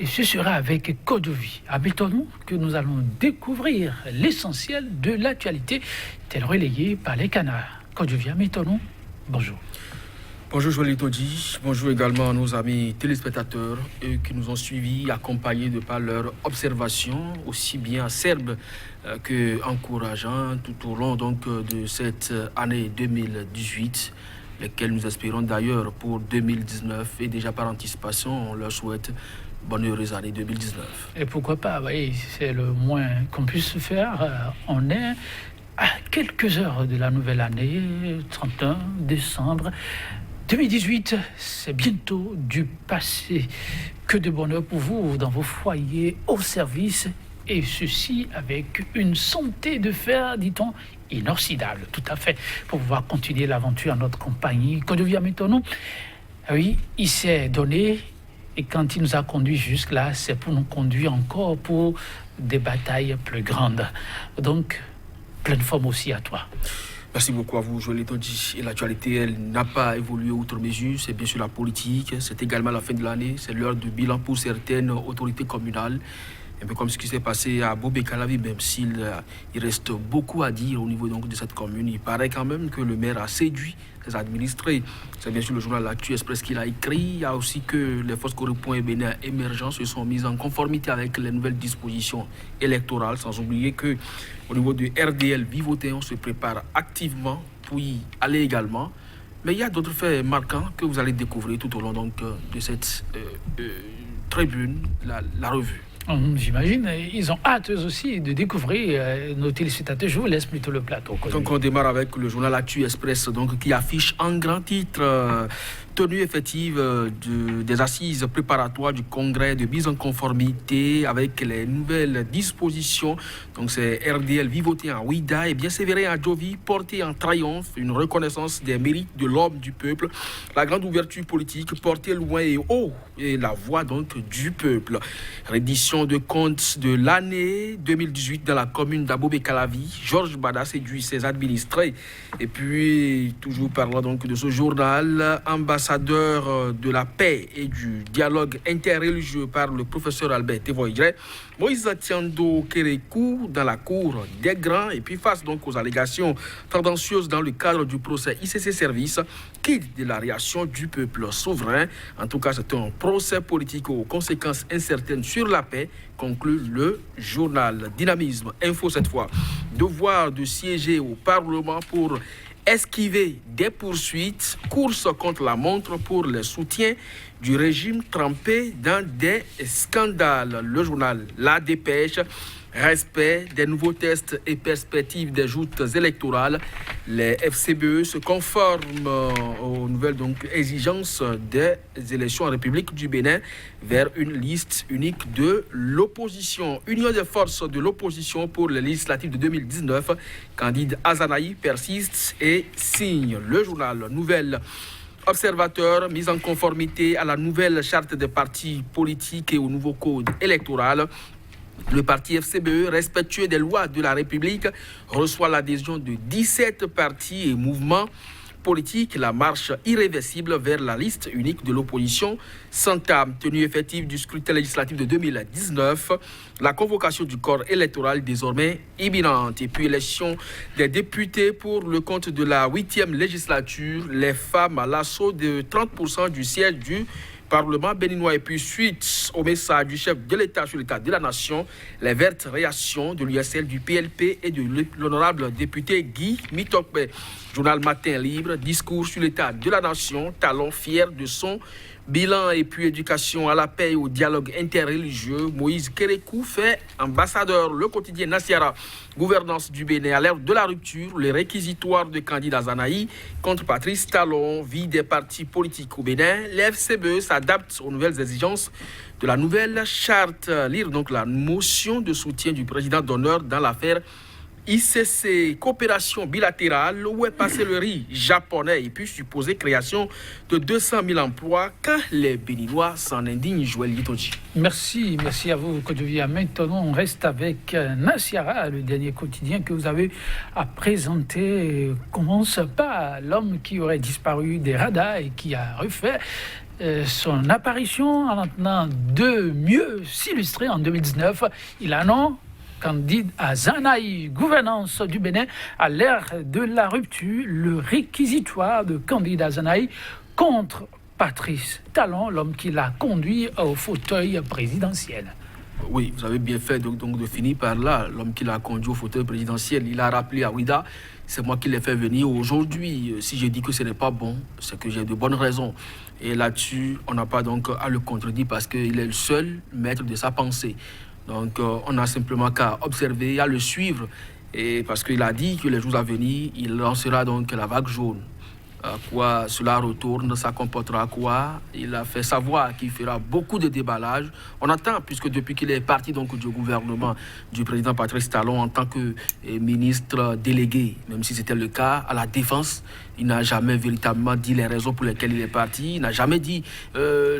ce sera avec Code de vie. Mettons-nous que nous allons découvrir l'essentiel de l'actualité, tel relayé par les canards. Code de vie, mettons-nous. Bonjour. Bonjour Joël Todi, bonjour également à nos amis téléspectateurs qui nous ont suivis, accompagnés de par leurs observations, aussi bien acerbes qu'encourageantes tout au long de cette année 2018, lesquelles nous espérons d'ailleurs pour 2019 et déjà par anticipation, on leur souhaite bonne heureuse année 2019. Et pourquoi pas, oui, c'est le moins qu'on puisse faire. On est à quelques heures de la nouvelle année, 31 décembre. 2018, c'est bientôt du passé. Que de bonheur pour vous dans vos foyers, au service, et ceci avec une santé de fer, dit-on, inoxydable, tout à fait, pour pouvoir continuer l'aventure en notre compagnie. Code de vie, mettons-nous. Oui, il s'est donné, et quand il nous a conduits jusque-là, c'est pour nous conduire encore pour des batailles plus grandes. Donc, pleine forme aussi à toi. Merci beaucoup à vous, Joël Todi. Et l'actualité, elle n'a pas évolué outre mesure. C'est bien sûr la politique. C'est également la fin de l'année. C'est l'heure de bilan pour certaines autorités communales. Un peu comme ce qui s'est passé à Bobé-Calavi, même s'il il reste beaucoup à dire au niveau de cette commune. Il paraît quand même que le maire a séduit ses administrés. C'est bien sûr le journal L'Actu Express qui l'a écrit. Il y a aussi que les forces Corruption et Bénin émergents se sont mises en conformité avec les nouvelles dispositions électorales, sans oublier que au niveau du RDL Vivoté, on se prépare activement pour y aller également. Mais il y a d'autres faits marquants que vous allez découvrir tout au long de cette tribune, la revue. J'imagine, ils ont hâte eux aussi de découvrir nos téléspectateurs. Je vous laisse plutôt le plateau. Donc on démarre avec le journal Actu Express qui affiche en grand titre tenue effective des assises préparatoires du congrès de mise en conformité avec les nouvelles dispositions. Donc c'est RDL Vivoté en Ouida et bien sévéré en Jovi, porté en triomphe, une reconnaissance des mérites de l'homme du peuple, la grande ouverture politique portée loin et haut et la voix du peuple. Reddition de comptes de l'année 2018 dans la commune d'Abobé-Calavi. Georges Bada séduit ses administrés. Et puis, toujours parlant de ce journal, ambassadeur de la paix et du dialogue interreligieux par le professeur Albert Tevoyre, Moïse Tiando Kérékou dans la cour des grands et puis face aux allégations tendancieuses dans le cadre du procès ICC Service, quitte de la réaction du peuple souverain. En tout cas, c'est un procès politique aux conséquences incertaines sur la paix, conclut le journal Dynamisme Info cette fois. Devoir de siéger au Parlement pour esquiver des poursuites, course contre la montre pour le soutien du régime trempé dans des scandales. Le journal La Dépêche, respect des nouveaux tests et perspectives des joutes électorales. Les FCBE se conforment aux nouvelles exigences des élections en République du Bénin vers une liste unique de l'opposition. Union des forces de l'opposition pour les législatives de 2019. Candide Azanaï persiste et signe. Le journal Nouvelle Observateur, mise en conformité à la nouvelle charte des partis politiques et au nouveau code électoral. Le parti FCBE, respectueux des lois de la République, reçoit l'adhésion de 17 partis et mouvements politiques. La marche irréversible vers la liste unique de l'opposition s'entame. Tenue effective du scrutin législatif de 2019, la convocation du corps électoral désormais imminente. Et puis élection des députés pour le compte de la 8e législature. Les femmes à l'assaut de 30% du siège du Parlement béninois. Et puis suite au message du chef de l'État sur l'état de la nation, les vertes réactions de l'USL, du PLP et de l'honorable député Guy Mitokbe. Journal Matin Libre, discours sur l'état de la nation, talon fier de son bilan. Et puis éducation à la paix et au dialogue interreligieux. Moïse Kérékou fait ambassadeur. Le quotidien Nasiara, gouvernance du Bénin à l'ère de la rupture, les réquisitoires de candidats Zanaï contre Patrice Talon, vie des partis politiques au Bénin. L'FCBE s'adapte aux nouvelles exigences de la nouvelle charte. Lire la motion de soutien du président d'honneur dans l'affaire ICC, coopération bilatérale, où est passé le riz japonais et puis supposée création de 200 000 emplois quand les Béninois s'en indignent, Joël Litonji. Merci à vous, Kodjovia. Maintenant, on reste avec Nassiara, le dernier quotidien que vous avez à présenter. Commence par l'homme qui aurait disparu des radars et qui a refait son apparition en maintenant de mieux s'illustrer en 2019. Il a un nom candidat à Zanaï, gouvernance du Bénin, à l'ère de la rupture, le réquisitoire de candidat Zanaï contre Patrice Talon, l'homme qui l'a conduit au fauteuil présidentiel. Oui, vous avez bien fait donc de finir par là. L'homme qui l'a conduit au fauteuil présidentiel, il a rappelé à Ouida, c'est moi qui l'ai fait venir aujourd'hui. Si je dis que ce n'est pas bon, c'est que j'ai de bonnes raisons. Et là-dessus, on n'a pas donc à le contredire parce qu'il est le seul maître de sa pensée. Donc, on n'a simplement qu'à observer, à le suivre, et parce qu'il a dit que les jours à venir, il lancera donc la vague jaune. À quoi cela retourne, ça comportera quoi? Il a fait savoir qu'il fera beaucoup de déballage. On attend, puisque depuis qu'il est parti donc du gouvernement du président Patrice Talon en tant que ministre délégué, même si c'était le cas, à la défense, il n'a jamais véritablement dit les raisons pour lesquelles il est parti. Il n'a jamais dit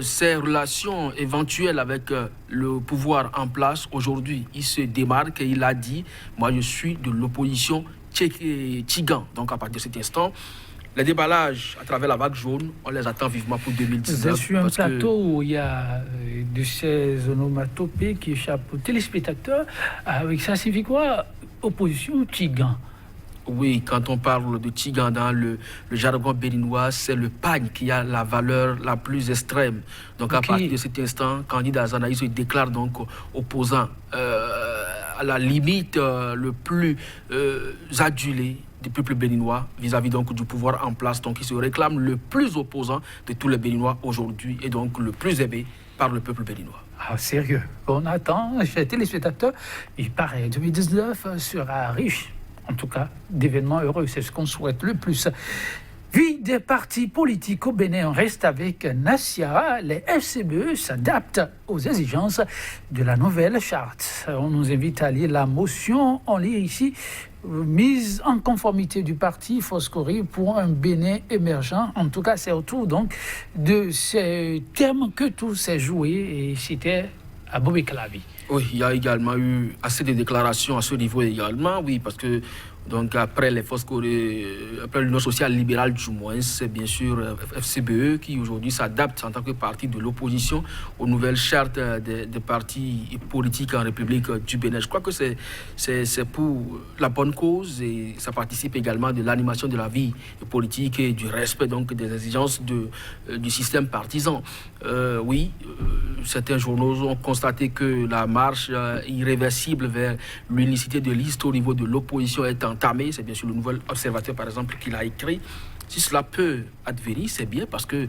ses relations éventuelles avec le pouvoir en place. Aujourd'hui, il se démarque et il a dit, moi je suis de l'opposition Tchigan. Donc à partir de cet instant, les déballages à travers la vague jaune, on les attend vivement pour 2019. C'est sur un plateau où il y a de ces onomatopées qui échappent aux téléspectateurs. Avec ça signifie quoi? Opposition Tchigan. Oui, quand on parle de Tchigan dans le jargon béninois, c'est le pagne qui a la valeur la plus extrême. Donc à partir de cet instant, candidat Zanaï se déclare donc opposant à la limite le plus adulé du peuple béninois vis-à-vis donc du pouvoir en place. Donc il se réclame le plus opposant de tous les Béninois aujourd'hui et donc le plus aimé par le peuple béninois. Ah, sérieux, on attend, chez les téléspectateurs, il paraît 2019 sera riche, en tout cas d'événements heureux, c'est ce qu'on souhaite le plus. Puis des partis politiques au Bénin, on reste avec Nassiara. Les FCBE s'adaptent aux exigences de la nouvelle charte. On nous invite à lire la motion, on lit ici, mise en conformité du parti Foscori pour un Bénin émergent. En tout cas, c'est autour donc de ces termes que tout s'est joué et c'était à Bobé Calavi. Oui, il y a également eu assez de déclarations à ce niveau également, oui, parce que donc après les Foscori, après l'Union sociale libérale du moins, c'est bien sûr FCBE qui aujourd'hui s'adapte en tant que parti de l'opposition aux nouvelles chartes des partis politiques en République du Bénin. Je crois que c'est pour la bonne cause et ça participe également de l'animation de la vie politique et du respect donc des exigences du système partisan. Certains journaux ont constaté que la marche irréversible vers l'unicité de liste au niveau de l'opposition est entamée. C'est bien sûr le Nouvel Observateur, par exemple, qui l'a écrit. Si cela peut advenir, c'est bien parce que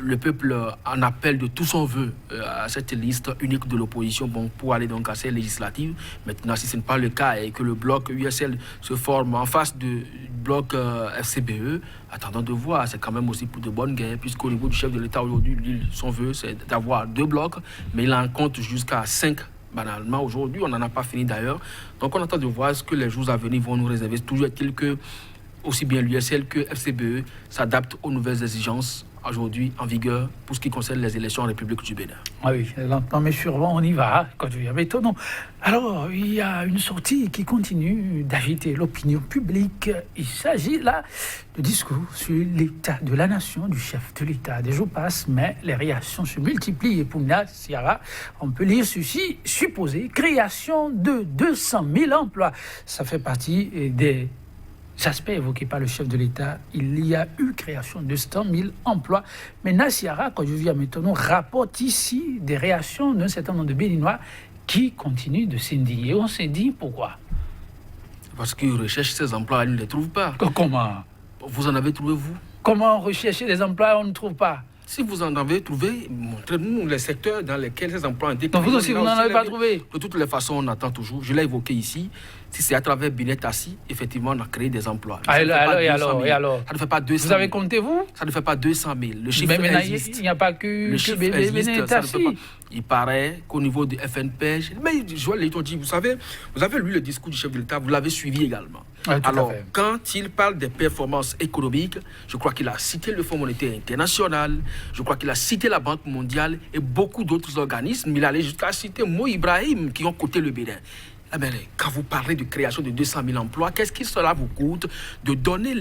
le peuple en appelle de tout son vœu à cette liste unique de l'opposition pour aller donc à ces législatives. Maintenant, si ce n'est pas le cas et que le bloc USL se forme en face du bloc FCBE, attendons de voir. C'est quand même aussi pour de bonnes guerres, puisqu'au niveau du chef de l'État aujourd'hui, son vœu, c'est d'avoir 2 blocs, mais il en compte jusqu'à 5 banalement. Aujourd'hui, on n'en a pas fini d'ailleurs. Donc on attend de voir ce que les jours à venir vont nous réserver. Toujours est-il que aussi bien l'USL que FCBE s'adaptent aux nouvelles exigences aujourd'hui en vigueur pour ce qui concerne les élections en République du Bénin. Ah oui, lentement mais sûrement on y va, quand je viens étonnant. Alors, il y a une sortie qui continue d'agiter l'opinion publique. Il s'agit là de discours sur l'état de la nation, du chef de l'État. Des jours passent, mais les réactions se multiplient. Et pour Nassiara, on peut lire ceci, supposé création de 200 000 emplois. Ça fait partie des aspects évoqués par le chef de l'État. Il y a eu création de 100 000 emplois. Mais Nassiara, quand je viens maintenant, rapporte ici des réactions d'un certain nombre de Béninois qui continuent de s'indigner. On s'est dit pourquoi? Parce qu'ils recherchent ces emplois, ils ne les trouvent pas. Comment? Vous en avez trouvé, vous? Comment rechercher des emplois, on ne trouve pas? Si vous en avez trouvé, montrez-nous les secteurs dans lesquels ces emplois ont été Donc créés. vous aussi, vous n'en avez pas trouvé. De toutes les façons, on attend toujours. Je l'ai évoqué ici. Si c'est à travers Binet Assis, effectivement, on a créé des emplois. Et alors Ça ne fait pas 200 000. Vous avez compté, vous? Ça ne fait pas 200 000. Le chiffre Mais existe. il n'y a pas que Le chiffre Binet existe. Ça ne fait pas. Assis. Il paraît qu'au niveau du FNPEJ, mais Joël Leighton dit, vous avez lu le discours du chef de l'État, vous l'avez suivi également. Ouais, alors, quand il parle des performances économiques, je crois qu'il a cité le Fonds monétaire international, je crois qu'il a cité la Banque mondiale et beaucoup d'autres organismes. Il allait jusqu'à citer Mo Ibrahim qui ont coté le Bénin. Eh bien, quand vous parlez de création de 200 000 emplois, qu'est-ce qui cela vous coûte de donner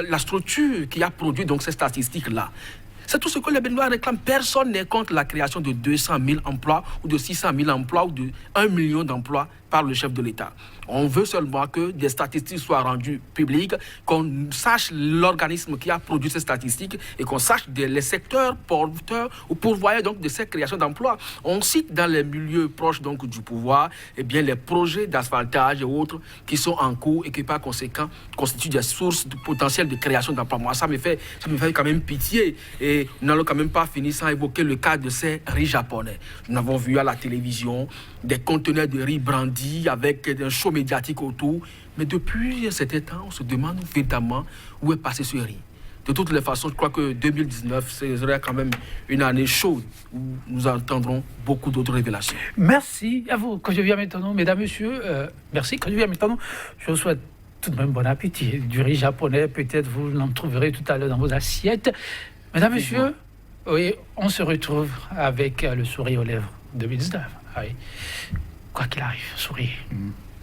la structure qui a produit donc ces statistiques-là? C'est tout ce que les Béninois réclament. Personne n'est contre la création de 200 000 emplois ou de 600 000 emplois ou de 1 million d'emplois par le chef de l'État. On veut seulement que des statistiques soient rendues publiques, qu'on sache l'organisme qui a produit ces statistiques et qu'on sache les secteurs porteurs ou pourvoyeurs donc, de ces créations d'emplois. On cite dans les milieux proches donc, du pouvoir les projets d'asphaltage et autres qui sont en cours et qui par conséquent constituent des sources potentielles de création d'emplois. Moi, ça me fait quand même pitié et nous n'allons quand même pas finir sans évoquer le cas de ces riz japonais. Nous avons vu à la télévision des conteneurs de riz brandis avec un show médiatique autour. Mais depuis un certain temps, on se demande véritablement où est passé ce riz. De toutes les façons, je crois que 2019 serait quand même une année chaude où nous entendrons beaucoup d'autres révélations. Merci à vous. Quand je viens maintenant, mesdames, messieurs, merci. Quand je viens maintenant, je vous souhaite tout de même bon appétit. Du riz japonais, peut-être vous l'en trouverez tout à l'heure dans vos assiettes. Mesdames, messieurs, oui, on se retrouve avec le sourire aux lèvres 2019. Oui. Quoi qu'il arrive, sourire.